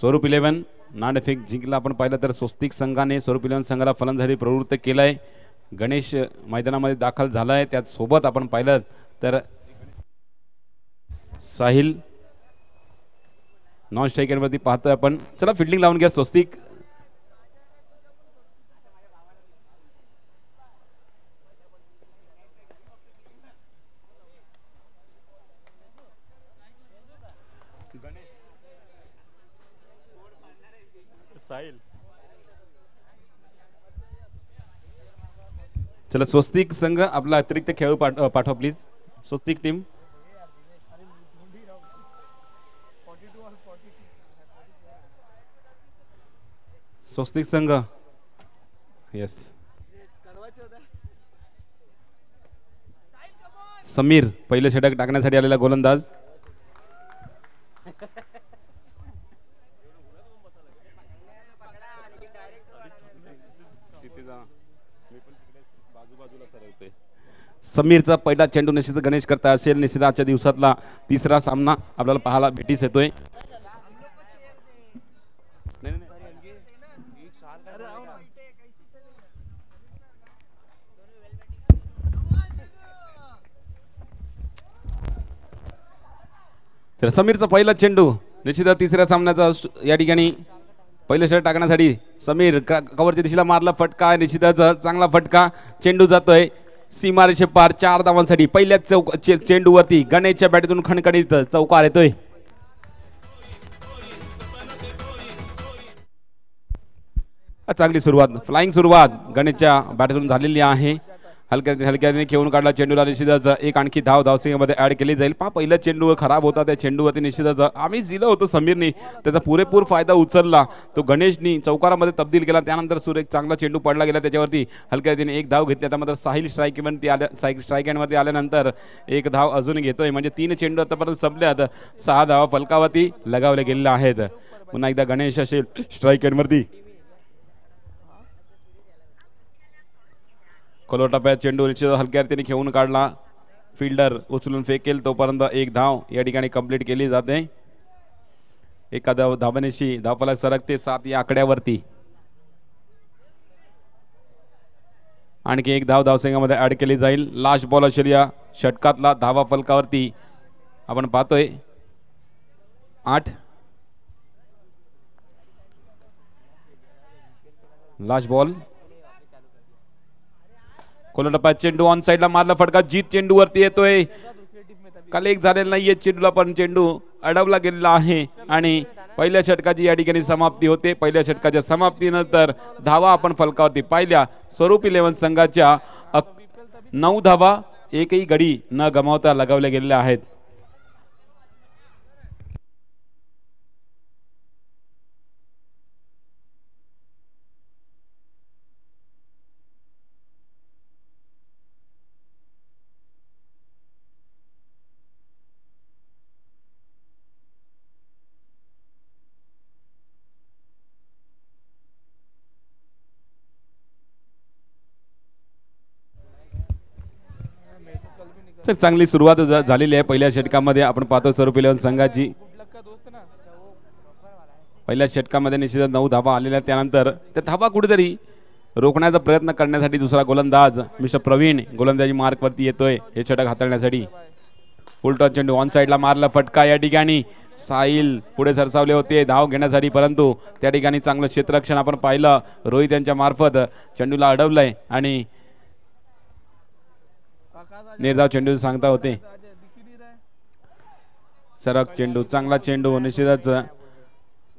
स्वरूप 11 नाणेफेक जिंकला आपण पाहिलं तर स्वस्तिक संघाने स्वरूप 11 संघाला फलंदाजी प्रवृत्त केलाय. गणेश मैदानामध्ये दाखल झालाय. त्यात सोबत आपण पाहिलं तर साहिल नॉन स्ट्रायकर वरती पाहतोय आपण. चला फिल्डिंग लावून घ्या स्वस्तिक. चला स्वस्तिक संघ आपला अतिरिक्त खेळू पाठवा प्लीज. स्वस्तिक टीम स्वस्तिक संघ यस. समीर पहिले षटक टाकण्यासाठी आलेला गोलंदाज. समीरचा पहिला चेंडू निश्चित गणेश करता असेल. निश्चित आजच्या दिवसातला तिसरा सामना आपल्याला पाहायला भेटीस येतोय. तर समीरचा पहिला चेंडू निश्चित तिसऱ्या सामन्याचा या ठिकाणी पहिलं षटक टाकण्यासाठी समीर कव्हरच्या दिशेला मारला फटका. निश्चितच चांगला फटका. चेंडू जातोय सीमारेषे पार 4 धावांसाठी. पहिल्याच चेंडूवरती गणेशच्या बॅटतून खणखणीत चौकार येतोय. चांगली सुरुवात फ्लाइंग सुरुवात गणेशच्या बॅटतून झालेली आहे. हलक्याने खेळून काढला चेंडूला. निश्चितच एक आणखी धावसिंगमध्ये ऍड केली जाईल. पहिला चेंडू खराब होता. त्या चेंडूवरती निश्चितच आम्ही दिलं होतं समीरनी त्याचा पुरेपूर फायदा उचलला. तो गणेशनी चौकारामध्ये तब्दील केला. त्यानंतर सुरेख चांगला चेंडू पडला गेला त्याच्यावरती. हलक्याने एक धाव घेतली. त्यामध्ये साहिल स्ट्राईकवरती आल्यानंतर एक धाव अजून घेतोय. म्हणजे 3 चेंडू आतापर्यंत संपल्यात. 6 धावा फलकावरती लगावल्या गेलेल्या आहेत. पुन्हा एकदा गणेश असेल स्ट्राईकवरती. कोलोटाप्यात चेंडू निश्चित हलक्या रीतीने खेळून काढला. फिल्डर उचलून फेकेल तोपर्यंत एक धाव या ठिकाणी कंप्लीट केली जाते. एका धावनेशी धावफलक सरकते 7 या आकड्यावरती. आणखी एक धाव धावसंघामध्ये ऍड केली जाईल. लास्ट बॉल असेल या षटकातला. धावा फलकावरती आपण पाहतोय 8. Last ball. कोलोटाप्यात चेंडू ऑन साइडला मारला फटका. जीत चेंडू वरती येतोय. कलेक्ट झालेला नाहीये चेंडूला पण चेंडू अडवला गेलेला आहे आणि पहिल्या षटकाची या ठिकाणी समाप्ती होते. पहिल्या षटकाच्या समाप्तीनंतर धावा आपण फलकावरती पाहिल्या. स्वरूप 11 संघाच्या 9 धावा एकही गडी न गमावता लगावल्या गेलेल्या आहेत. चांगली सुरुवात झालेली आहे पहिल्या षटकामध्ये. आपण पाहतो स्वरूप 11 संघाची पहिल्या षटकामध्ये निश्चित 9 धावा आलेल्या. त्यानंतर त्या धावा कुठेतरी रोखण्याचा प्रयत्न करण्यासाठी दुसरा गोलंदाज मिस्टर प्रवीण गोलंदाजी मार्क वरती येतोय हे षटक हाताळण्यासाठी. फुलटॉस चेंडू ऑन साइडला मारला फटका. या ठिकाणी साहिल पुढे सरसावले होते धाव घेण्यासाठी परंतु त्या ठिकाणी चांगलं क्षेत्ररक्षण आपण पाहिलं. रोहित यांच्या मार्फत चेंडूला अडवलंय आणि निर्धाव चेंडू सांगता होते. सरक चेंडू चांगला चेंडू निश्चितच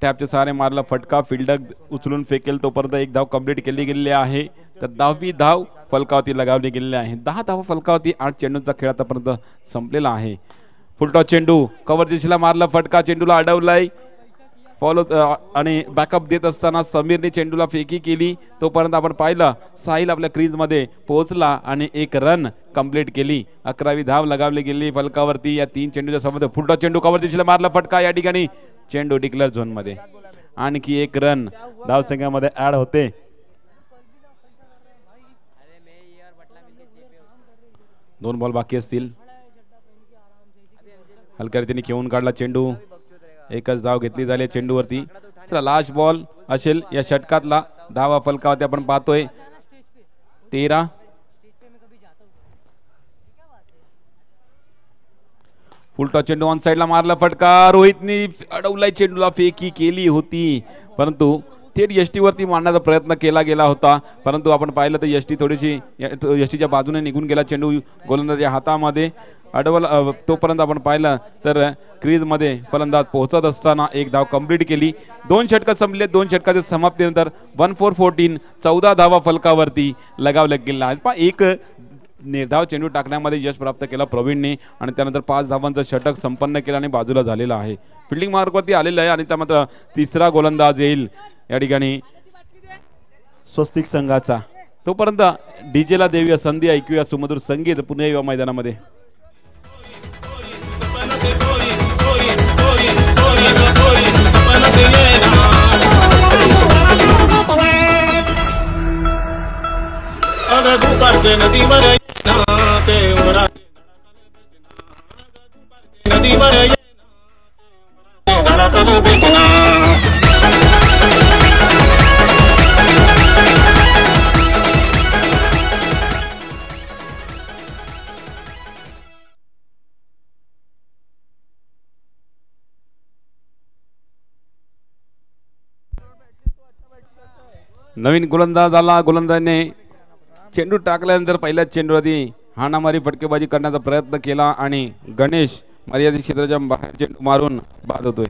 टॅपच्या सहारे मारला फटका. फिल्डर उचलून फेकेल तोपर्यंत एक धाव कंप्लीट केली गेलेली आहे. तर 10वी धाव फलकावरती लगावली गेलेली आहे. 10 धावा फलकावरती 8 चेंडूंचा खेळ आतापर्यंत संपलेला आहे. फुलटॉस चेंडू कव्हर दिशेला मारला फटका. चेंडूला अडवलाय. फॉलो आणि बॅकअप देत असताना समीरने चेंडूला फेकी केली. तोपर्यंत आपण पाहिलं साहिल आपल्या क्रीज मध्ये पोहोचला आणि एक रन कंप्लीट केली. 11वी धाव लगावली गेली फलकावरती या 3 चेंडूच्या संबंध. फुलटॉस चेंडू कव्हर दिशेला मारला फटका. या ठिकाणी चेंडू डिक्लेअर झोन मध्ये. आणखी एक रन धाव संघामध्ये ऍड होते. दोन बॉल बाकी असतील. हलक्या रीतीने खेळून काढला चेंडू. एकच धाव घेतली झाली चेंडूवरती. चला लास्ट बॉल असेल या षटकातला. धावा फलकावरती आपण पाहतोय 13. फुलटॉस चेंडू ऑन साइडला मारला फटका. रोहितनी अडवलाय चेंडूला, फेकी केली होती परंतु थेट यष्टी वरती मारण्याचा प्रयत्न केला गेला होता, परंतु आपण पाहिलं तर यष्टी थोडीशी यष्टीच्या बाजूने निघून गेला. चेंडू गोलंदाजाच्या हातामध्ये अडवला. तोपर्यंत आपण पाहिलं तर क्रीज मध्ये फलंदाज पोहोचत असताना एक धाव कंप्लीट केली. 2 षटक संपले. 2 षटकाच्या समाप्तीनंतर 1-4-14 14 धावा फलकावरती लगावल्या गेल्या आहेत. एक निर्धाव चेंडू टाकण्यामध्ये यश प्राप्त केला प्रवीणने आणि त्यानंतर 5 धावांचं षटक संपन्न केलं आणि बाजूला झालेला आहे. फिल्डिंग मार्कवरती आलेलं आहे आणि त्यानंतर तिसरा गोलंदाज येईल या ठिकाणी स्वस्तिक संघाचा. तोपर्यंत डीजेला देऊया संधी, ऐकूया सुमधुर संगीत पुन्हा येऊया मैदानामध्ये. नवीन गोलंदाज आला. गोलंदाजाने चेंडू टाकल्यानंतर पहिल्याच चेंडूवरती हाणामारी फटकेबाजी करण्याचा प्रयत्न केला आणि गणेश मर्यादित क्षेत्राच्या बाहेर चेंडू मारून बाद होतोय.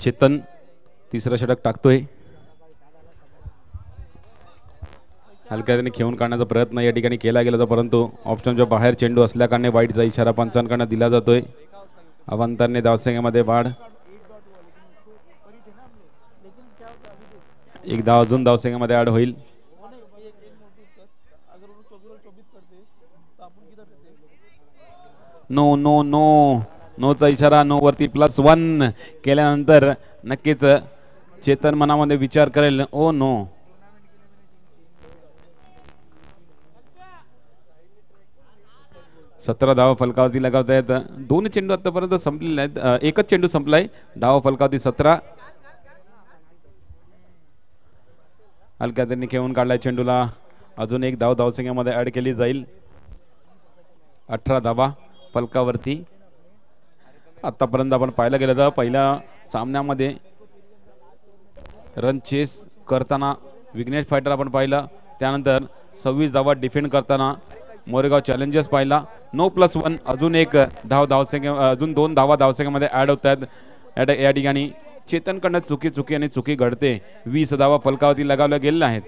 चेतन तिसरा षटक टाकतोय. हलक्याने खेळून काढण्याचा प्रयत्न या ठिकाणी केला गेला होता, परंतु ऑप्शनच्या बाहेर चेंडू असल्याकारणे वाईटचा इशारा पंचांकडून दिला जातोय. अवंतांनी धावसंख्येमध्ये वाढ. एक धाव अजून धावसंख्येमध्ये ऍड होईल. नो नो नो नोचा इशारा. नो वरती +1 केल्यानंतर नक्कीच चेतन मनामध्ये विचार करेल, ओ नो. सतरा धावा फलकावरती लगावता आहेत. 2 चेंडू आतापर्यंत संपलेले आहेत. एकच चेंडू संपलाय. धावा फलकावरती 17. हलक्या त्यांनी खेळून काढलाय चेंडूला. अजून एक धाव धावसंख्येमध्ये ऍड केली जाईल. 18 धावा फलकावरती. आतापर्यंत आपण पाहिलं गेलं तर पहिल्या सामन्यामध्ये रन चेस करताना विघ्नेश फायटर आपण पाहिलं, त्यानंतर 26 धावा डिफेंड करताना मोरेगाव चॅलेंजर्स पाहिला. नो +1 अजून एक धावसंख्या, अजून 2 धावा धावसंख्येमध्ये ऍड होत आहेत. या ठिकाणी चेतनकडनं चुकी आणि चुकी घडते. 20 धावा फलकावरती लगावल्या गेलेल्या आहेत.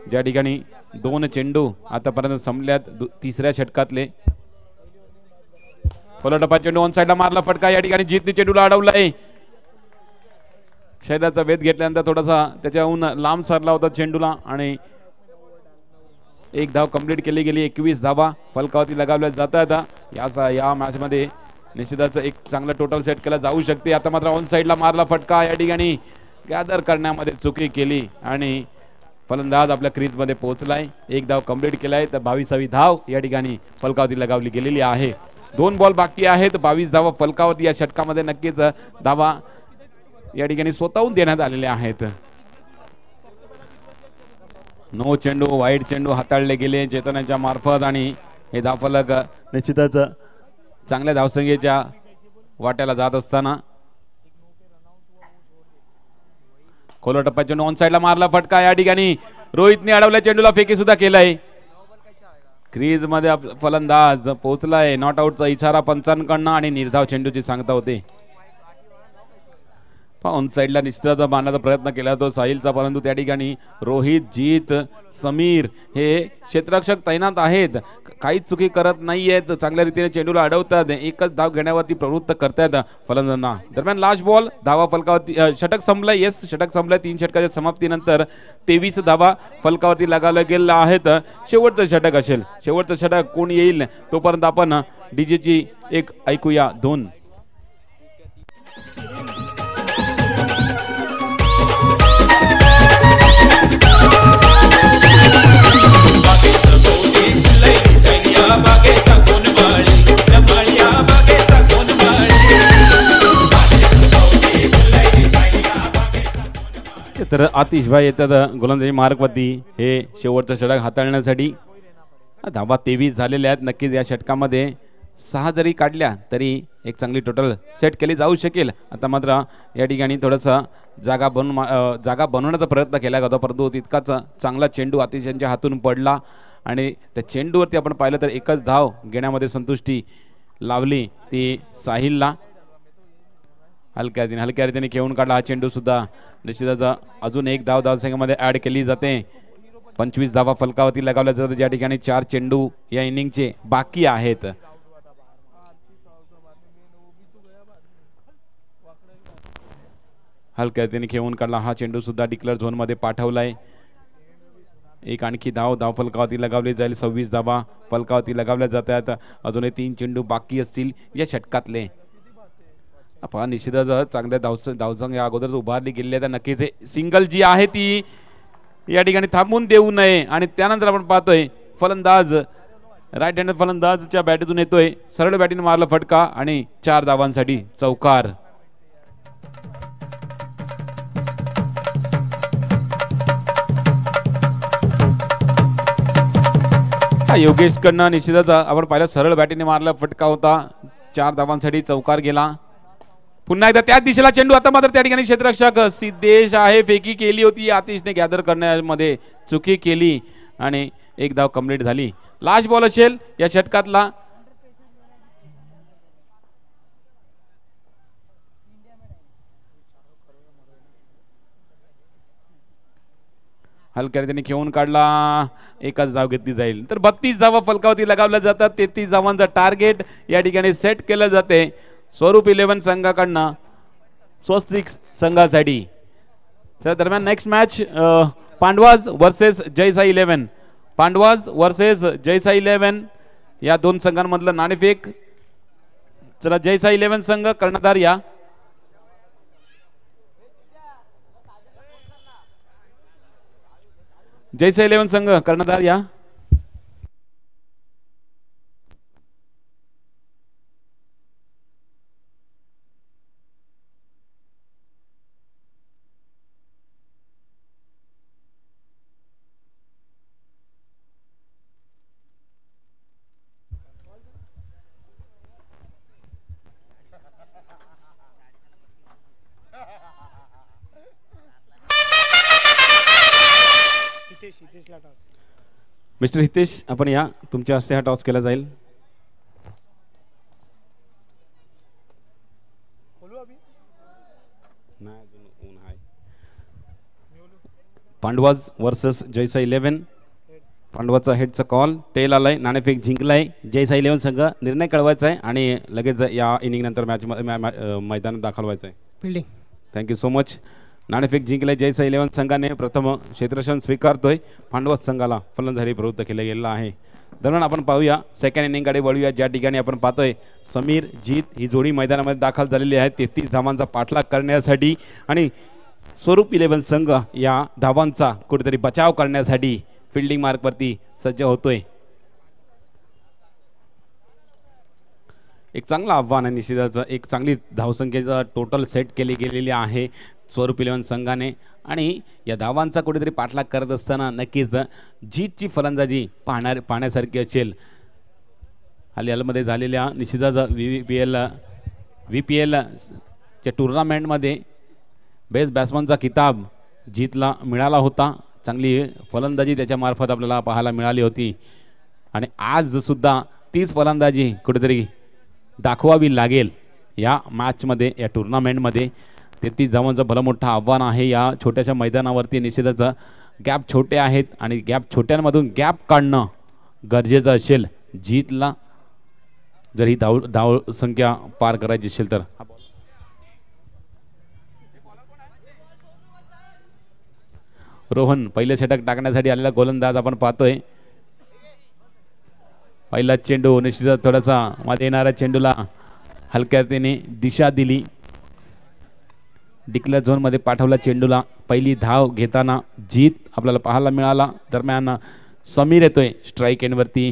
ज्या ठिकाणी 2 चेंडू आतापर्यंत संपल्यात तिसऱ्या षटकातले. पलटपा चेंडू ऑन साइडला मारला फटका. या ठिकाणी जीतने चेंडूला अडवलाय. शरीराचा वेध घेतल्यानंतर थोडासा त्याच्याहून लांब सरला होता चेंडूला आणि एक धाव कंप्लीट केली गेली. 21 धावा फलकावरती लगावल्या जातात. या मॅच मध्ये निश्चितच एक चांगला टोटल सेट केला जाऊ शकते. आता मात्र ऑन साइडला मारला फटका. या ठिकाणी गॅदर करण्यामध्ये चुकी केली आणि फलंदाज आपल्या क्रीज मध्ये पोहोचलाय. एक धाव कंप्लीट केलाय तर 22वी धाव या ठिकाणी फलकावरती लगावली गेलेली आहे. 2 बॉल बाकी आहेत. 22 धावा फलकावरती या षटकामध्ये नक्कीच धावा या ठिकाणी स्वतःहून देण्यात आलेले आहेत. नो चेंडू, वाईट चेंडू हाताळले गेले चेतनाच्या मार्फत आणि हे धावफलक निश्चितच चांगल्या धावसंख्येच्या वाट्याला जात असताना खोला टप्पा चेंडू ऑन साइडला मारला फटका. या ठिकाणी रोहितने अडवल्या चेंडूला फेकी सुद्धा केलाय. क्रीज मध्ये फलंदाज पोहोचलाय. नॉट आउटचा इशारा पंचांकडनं आणि निर्धाव चेंडूची सांगता होते. ऑन साईडला निश्चितच मारण्याचा प्रयत्न केला तो साहिलचा, परंतु त्या ठिकाणी रोहित, जीत, समीर हे क्षेत्ररक्षक तैनात आहेत, काहीच चुकी करत नाहीयेत, चांगल्या रीतीने चेंडूला अडवतात, एकच धाव घेण्यावरती प्रवृत्त करतात फलंदाजांना. दरम्यान लास्ट बॉल, धावा फलकावरती, षटक संपलंय. येस, षटक संपलंय. 3 षटकाच्या समाप्तीनंतर 23 धावा फलकावरती लगावल्या गेल्या आहेत. शेवटचं षटक असेल, शेवटचं षटक कोण येईल तोपर्यंत आपण डीजेची एक ऐकूया 2. तर आतिश भाई येतात गोलंदाजी मार्गवरती हे शेवटचं षटक हाताळण्यासाठी. धावा 23 झालेल्या आहेत. नक्कीच या षटकामध्ये 6 जरी काढल्या तरी एक चांगली टोटल सेट केली जाऊ शकेल. आता मात्र या ठिकाणी थोडंसं जागा बनवण्याचा प्रयत्न केला होता, परंतु तितकाच चांगला चेंडू आतिश यांच्या हातून पडला आणि त्या चेंडूवरती आपण पाहिलं तर एकच धाव घेण्यामध्ये संतुष्टी लावली ती साहिलला. हलक्या रीतीने खेळून काढला हा चेंडू सुद्धा. निश्चितच अजून एक धाव धावसंख्येमध्ये ऍड केली जाते. 25 धावा फलकावरती लगावल्या जातात, ज्या ठिकाणी 4 चेंडू या इनिंगचे बाकी आहेत. हलक्या रीतीने खेळून काढला हा चेंडू सुद्धा डिक्लेअर झोन मध्ये पाठवलाय. एक आणखी धाव फलकावरती लगावली जाईल. 26 धावा फलकावरती लगावल्या जातात. अजूनही 3 चेंडू बाकी असतील या षटकातले. आपण निश्चितच चांगल्या धावसंख्या अगोदर उभारली गेली आहे, तर नक्कीच सिंगल जी आहे ती या ठिकाणी थांबून देऊ नये. आणि त्यानंतर आपण पाहतोय फलंदाज राईट हँड फलंदाजच्या बॅटीतून येतोय, सरळ बॅटीने मारला फटका आणि 4 धावांसाठी चौकार. योगेश कडनं निश्चितच आपण पाहिलं सरळ बॅटीने मारला फटका होता, 4 धावांसाठी चौकार गेला. पुन्हा एकदा त्याच दिशेला चेंडू. आता मात्र त्या ठिकाणी क्षेत्ररक्षक सिद्धेश आहे, फेकी केली होती, आतिशने गॅदर करण्यामध्ये चुकी केली आणि एक धाव कंप्लीट झाली. लास्ट बॉल असेल या षटकातला. हलक्या रीतीने खेळून काढला, एकच धाव घेतली जाईल. तर 32 धावा फलकावरती लगावल्या जातात. 33 धावांचा टार्गेट या ठिकाणी सेट केलं जाते स्वरूप 11 संघाकडनं स्वस्तिक संघासाठी. त्या दरम्यान next match Pandavas versus Jaisai 11. Pandavas versus Jaisai 11 या 2 संघांमधलं नाणेफेक. चला जयसाई 11 संघ कर्णधार या. जयसाई 11 संघ कर्णधार या. मिस्टर हितेश आपण या, तुमच्या हस्ते हा टॉस केला जाईल. Pandavas versus Jaisai 11. पांडवाचा हेडचा call, tail आलाय, नाणेफेक जिंकलाय. जयसाई 11 संघ निर्णय कळवायचा आहे आणि लगेच या इनिंग नंतर मॅच मैदानात दाखल व्हायचं आहे. फील्डिंग. Thank you so much. नाणेफेक जिंकले जयसाई 11 संघाने. प्रथम क्षेत्ररक्षण स्वीकारतोय. पांडवाज संघाला फलंदाजी प्रवृत्त केलं गेलेलं आहे. दरम्यान आपण पाहूया सेकंड इनिंगकडे वळूया, ज्या ठिकाणी आपण पाहतोय समीर जीत ही जोडी मैदानामध्ये दाखल झालेली आहे 33 धावांचा पाठलाग करण्यासाठी आणि स्वरूप 11 संघ या धावांचा कुठेतरी बचाव करण्यासाठी फील्डिंग मार्कवरती सज्ज होतोय. एक चांगला आव्हान आहे निश्चितच. एक चांगली धावसंख्येचा टोटल सेट केली गेलेली आहे स्वरूप 11 संघाने आणि या धावांचा कुठेतरी पाठलाग करत असताना नक्कीच जीतची फलंदाजी पाहण्यासारखी असेल. हालमध्ये झालेल्या निश्चितच VPL च्या टुर्नामेंटमध्ये बेस्ट बॅट्समनचा किताब जीतला मिळाला होता. चांगली फलंदाजी त्याच्यामार्फत आपल्याला पाहायला मिळाली होती आणि आज सुद्धा तीच फलंदाजी कुठेतरी दाखवावी लागेल या मॅचमध्ये, या टुर्नामेंटमध्ये. 33 धावांचं भलं मोठं आव्हान आहे या छोट्याशा मैदानावरती. निश्चितच गॅप छोटे आहेत आणि गॅप छोट्यांमधून गॅप काढणं गरजेचं असेल जीतला, जर ही धाव संख्या पार करायची असेल तर. रोहन पहिले षटक टाकण्यासाठी आलेला गोलंदाज आपण पाहतोय. पहिला चेंडू निश्चितच थोडासा मध्ये येणाऱ्या चेंडूला हलक्याने दिशा दिली. डिक्लेअर झोन मध्ये पाठवला चेंडूला. पहिली धाव घेताना जीत आपल्याला पाहायला मिळाला. दरम्यान समीर येतोय स्ट्राईक एंडवरती.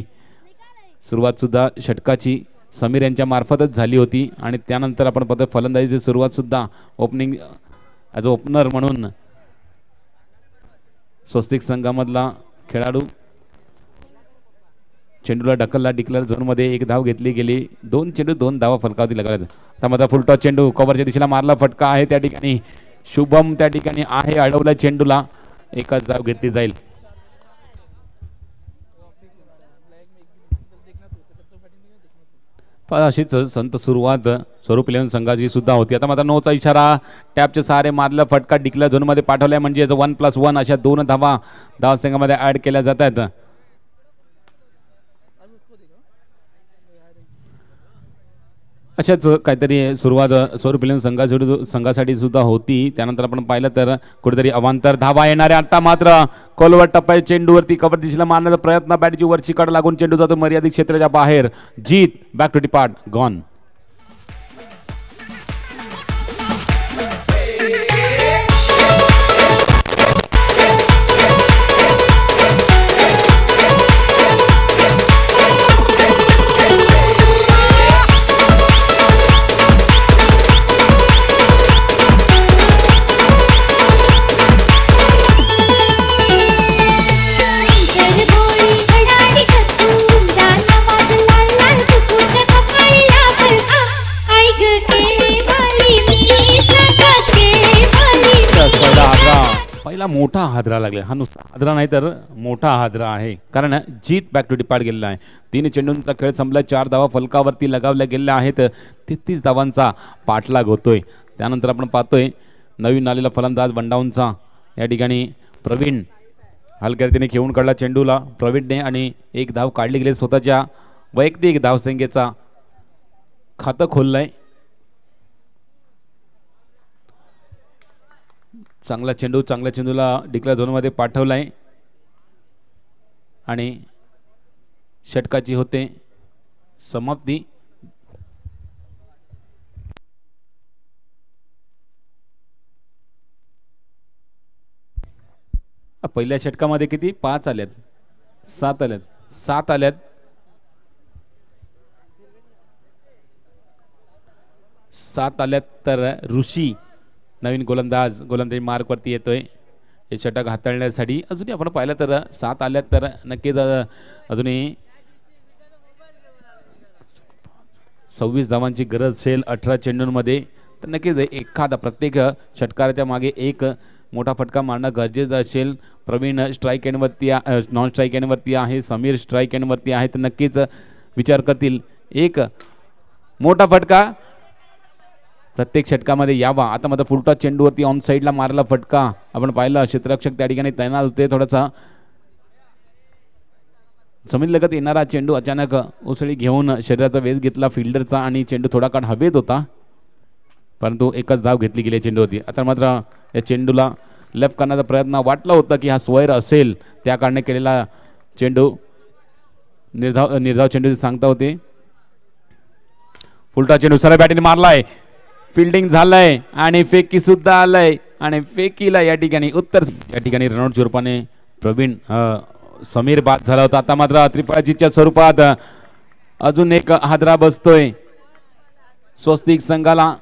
सुरुवात सुद्धा षटकाची समीर यांच्या मार्फतच झाली होती आणि त्यानंतर आपण पाहतोय फलंदाजीची सुरुवात सुद्धा ओपनिंग ॲज ओपनर म्हणून स्वस्तिक संघामधला खेळाडू चेंडूला ढकलला. डिक्लेअर झोनमध्ये एक धाव घेतली गेली. 2 चेंडू 2 धावा फलकावती लागल्यात. आता माझा फुलटॉस चेंडू कव्हरच्या दिशेला मारला फटका आहे त्या ठिकाणी. शुभम त्या ठिकाणी आहे, अडवला चेंडूला. एकच धाव घेतली जाईल. अशीच संत सुरुवात स्वरूप इलेव्हन संघाची सुद्धा होती. आता मात्र नोचा इशारा. टॅपचे सहारे मारला फटका डिक्लेअर झोनमध्ये पाठवलाय म्हणजे 1+1 अशा 2 धावा धावसंघामध्ये ऍड केल्या जातात. अशाच काहीतरी सुरुवात स्वरूप इलेव्हन संघासाठी सुद्धा होती. त्यानंतर आपण पाहिलं तर कुठेतरी अवांतर धावा येणाऱ्या. आता मात्र कोलवट टप्प्या चेंडूवरती कव्हर दिशेला मारण्याचा प्रयत्न. बॅटची वरची कड लागून चेंडू जातो मर्यादित क्षेत्राच्या बाहेर. जीत बॅक टू डिपार्ट गॉन. पहिला मोठा हादरा लागला. हा नुसता हादरा नाही तर मोठा हादरा आहे, कारण जीत बॅक टू डिपार्ट गेलेला आहे. 3 चेंडूंचा खेळ संपला. 4 धावा फलकावरती लगावल्या गेलेल्या आहेत. 33 धावांचा पाठलाग होतोय. त्यानंतर आपण पाहतोय नवीन आलेला फलंदाज बंडाऊंचा या ठिकाणी प्रवीण हलक्या रीतीने खेळून काढला चेंडूला प्रवीणने आणि एक धाव काढली गेली. स्वतःच्या वैयक्तिक धावसंख्येचा खातं खोललंय. चांगला चेंडू चांगल्या चेंडूला डिक्लेअर झोनमध्ये पाठवलाय आणि षटकाची होते समाप्ती. पहिल्या षटकामध्ये किती 5 आल्यात 7 आल्यात 7 आल्यात 7 आल्यात. तर ऋषी नवीन गोलंदाजी मार्कवरती येतोय हे षटक हाताळण्यासाठी. अजूनही आपण पाहिलं तर 7 आल्यात. तर नक्कीच अजूनही 26 धावांची गरज असेल 18 चेंडूंमध्ये. तर नक्कीच एखादा प्रत्येक षटकाराच्या मागे एक मोठा फटका मारणं गरजेचं असेल. प्रवीण स्ट्राईक एंडवरती नॉन स्ट्राईक एंडवरती आहे. समीर स्ट्राईक एंडवरती आहे. तर नक्कीच विचार करतील एक मोठा फटका प्रत्येक षटकामध्ये यावा. आता मात्र फुलटॉस चेंडूवरती ऑन साईडला मारला फटका आपण पाहिलं. क्षेत्ररक्षक त्या ठिकाणी तैनात होते. थोडासा जमीन लगत येणारा चेंडू अचानक उसळी घेऊन शरीराचा वेध घेतला फिल्डरचा आणि चेंडू थोडा काळ हवेत होता, परंतु एकच धाव घेतली गेली चेंडूवरती. आता मात्र या चेंडूला लेफ्ट करण्याचा प्रयत्न वाटला होता की हा स्वैर असेल, त्या कारणे केलेला चेंडू निर्धाव चेंडू सांगता होते. फुलटॉस चेंडू सरळ बॅटीने मारलाय. फिल्डिंग झालंय आणि फेकी सुद्धा आलंय आणि फेकीला या ठिकाणी उत्तर या ठिकाणी रनआउटच्या रूपाने प्रवीण समीर बाद झाला होता. आता मात्र त्रिफळाजीच्या स्वरूपात अजून एक हादरा बसतोय स्वस्तिक संघाला.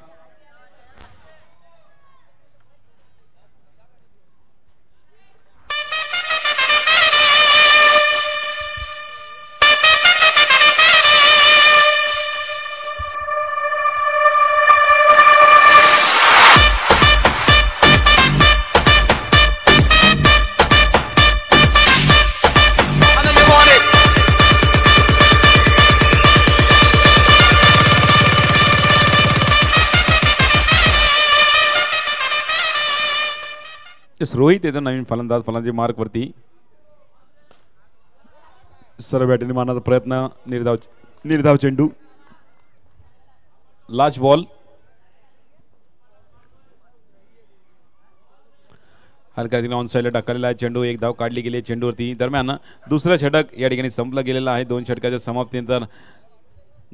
रोहित येतो नवीन फलंदाज फलंदाजी मार्क वरती. सर्व बॅटीने मारण्याचा प्रयत्न. निर्धाव चेंडू. Last ball. हलका ऑन साईडला टाकलेला आहे चेंडू. एक धाव काढली गेली चेंडूवरती. दरम्यान दुसरं षटक या ठिकाणी संपलं गेलेलं आहे. 2 षटकाच्या समाप्तीनंतर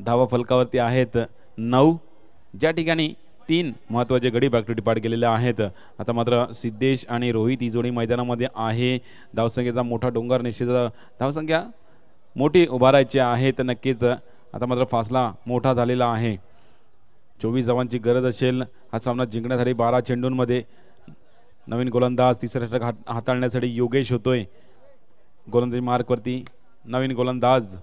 धावा फलकावरती आहेत 9, ज्या ठिकाणी 3 महत्त्वाचे गडी बॅक टू डिपार्ट गेलेले आहेत. आता मात्र सिद्धेश आणि रोहित ही जोडी मैदानामध्ये आहे. धावसंख्येचा मोठा डोंगर निश्चित. धावसंख्या मोठी उभारायची आहे तर नक्कीच आता मात्र फासला मोठा झालेला आहे. 24 धावांची गरज असेल हा सामना जिंकण्यासाठी. 12 चेंडूंमध्ये नवीन गोलंदाज तिसरा षटक हाताळण्यासाठी योगेश होतोय गोलंदाजी मार्कवरती. नवीन गोलंदाज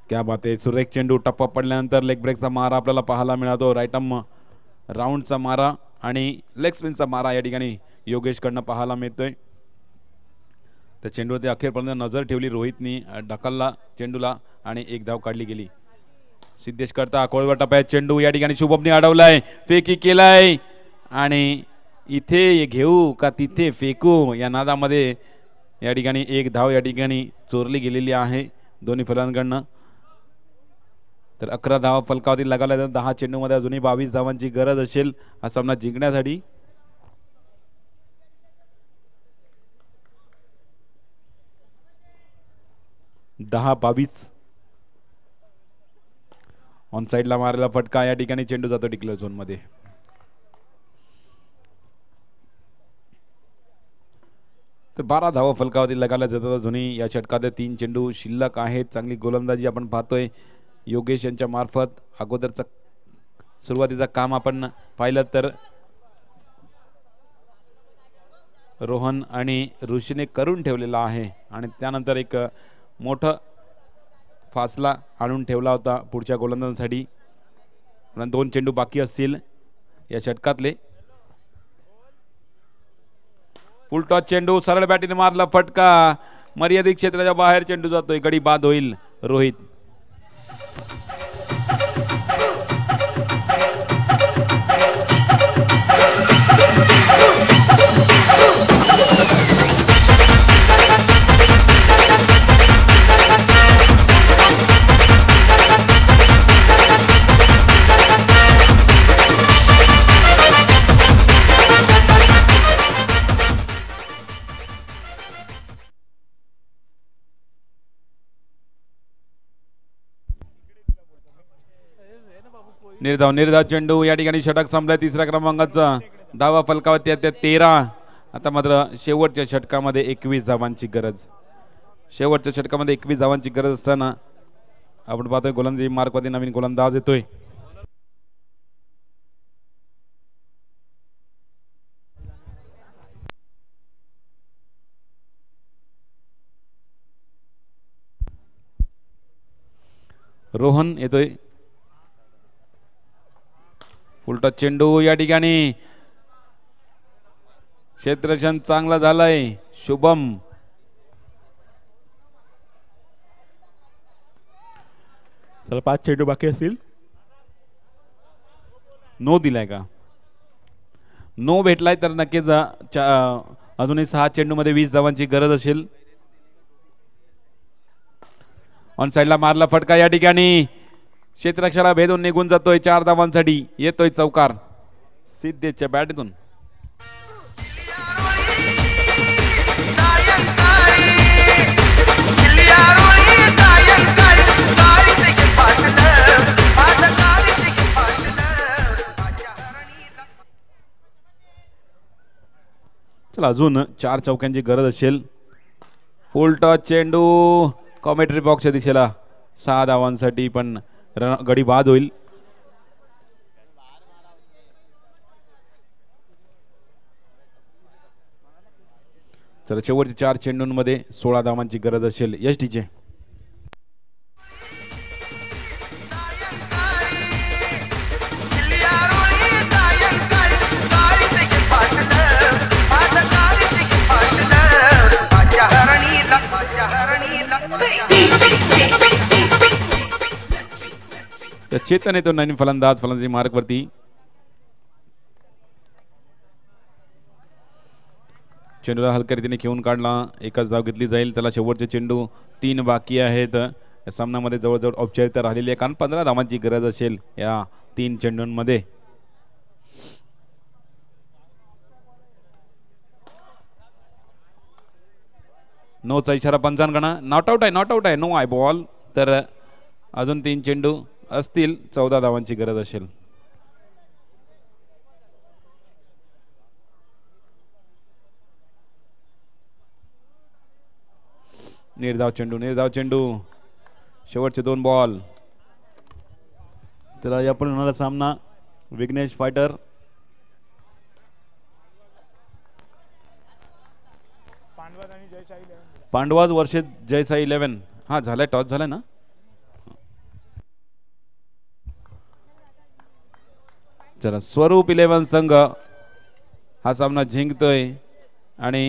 क्या बात आहे. सुरेख चेंडू. टप्पा पडल्यानंतर लेग ब्रेकचा मारा आपल्याला पाहायला मिळतो. राईट आर्म राऊंडचा मारा आणि लेग स्पिनचा मारा या ठिकाणी योगेशकडनं पाहायला मिळतोय. त्या चेंडूवरती अखेरपर्यंत नजर ठेवली रोहितनी. ढकलला चेंडूला आणि एक धाव काढली गेली. सिद्धेश करता कोळवा टप्प्यात चेंडू या ठिकाणी शुभमने अडवलाय. फेकी केलाय आणि इथे घेऊ का तिथे फेकू या नादामध्ये या ठिकाणी एक धाव या ठिकाणी चोरली गेलेली आहे दोन्ही फलंदाजांकडनं. तर 11 धावा फलकावरती लगावल्या जातात. 10 चेंडूमध्ये अजूनही 22 धावांची गरज असेल हा सामना जिंकण्यासाठी. दहा 22. ऑन साइडला मारलेला फटका या ठिकाणी चेंडू जातो डिक्लेअर झोन मध्ये. तर 12 धावा फलकावरती लगावल्या जातात. अजूनही या षटकात 3 चेंडू शिल्लक आहेत. चांगली गोलंदाजी आपण पाहतोय योगेश यांच्या मार्फत. अगोदरचा सुरुवातीचा काम आपण पाहिलं तर रोहन आणि ऋषीने करून ठेवलेला आहे आणि त्यानंतर एक मोठा फासला आणून ठेवला होता पुढच्या गोलंदाजांसाठी. 2 चेंडू बाकी असतील या षटकातले. फुल टॉस चेंडू. सरळ बॅटीने मारला फटका. मर्यादित क्षेत्राच्या बाहेर चेंडू जातोय. गडी बाद होईल. रोहित निर्धाव चेंडू या ठिकाणी षटक संपलाय. 3ऱ्या क्रमांकाचा धावा फलकावरती आता 13. आता मात्र शेवटच्या षटकामध्ये 21 धावांची गरज. शेवटच्या षटकामध्ये 21 धावांची गरज असताना आपण पाहतोय गोलंदाजी मार्कवरती नवीन गोलंदाज येतोय. रोहन येतोय. फुलटॉस चेंडू या ठिकाणी क्षेत्ररक्षण चांगला झालाय. शुभम चला 5 चेंडू बाकी असतील. नो दिलाय का? नो भेटलाय तर नक्कीच अजूनही 6 चेंडू मध्ये 20 धावांची गरज असेल. ऑन साइडला मारला फटका या ठिकाणी क्षेत्ररक्षणाला भेदून निघून जातोय. 4 धावांसाठी येतोय चौकार सिद्धेशच्या बॅटतून. चला अजून 4 चौक्यांची गरज असेल. फुल टॉस चेंडू कॉमेंट्री बॉक्सच्या दिशेला 6 धावांसाठी पण गडी बाद होईल. चला शेवटच्या 4 चेंडूंमध्ये 16 धावांची गरज असेल एसटीचे. Hey! चेतन येतो नवीन फलंदाजी मार्क वरती. चेंडूला हलक्या रीतीने खेळून काढला. एकच धाव घेतली जाईल. त्याला शेवटचे चेंडू 3 बाकी आहेत. या सामन्यामध्ये जवळजवळ औपचारिकता राहिलेली आहे, कारण 15 धावांची गरज असेल या 3 चेंडूंमध्ये. नोचा इशारा पंचांकडे. नॉट आउट आहे. नो आय बॉल. तर अजून 3 चेंडू असतील. 14 धावांची गरज असेल. निर्धाव चेंडू. शेवटचे 2 बॉल. त्याला यापुढे होणारा सामना विघ्नेश फायटर पांडवाज वर्षे जयसाई 11. हा झालाय, टॉस झालाय ना. चला स्वरूप 11 संघ हा सामना जिंकतोय आणि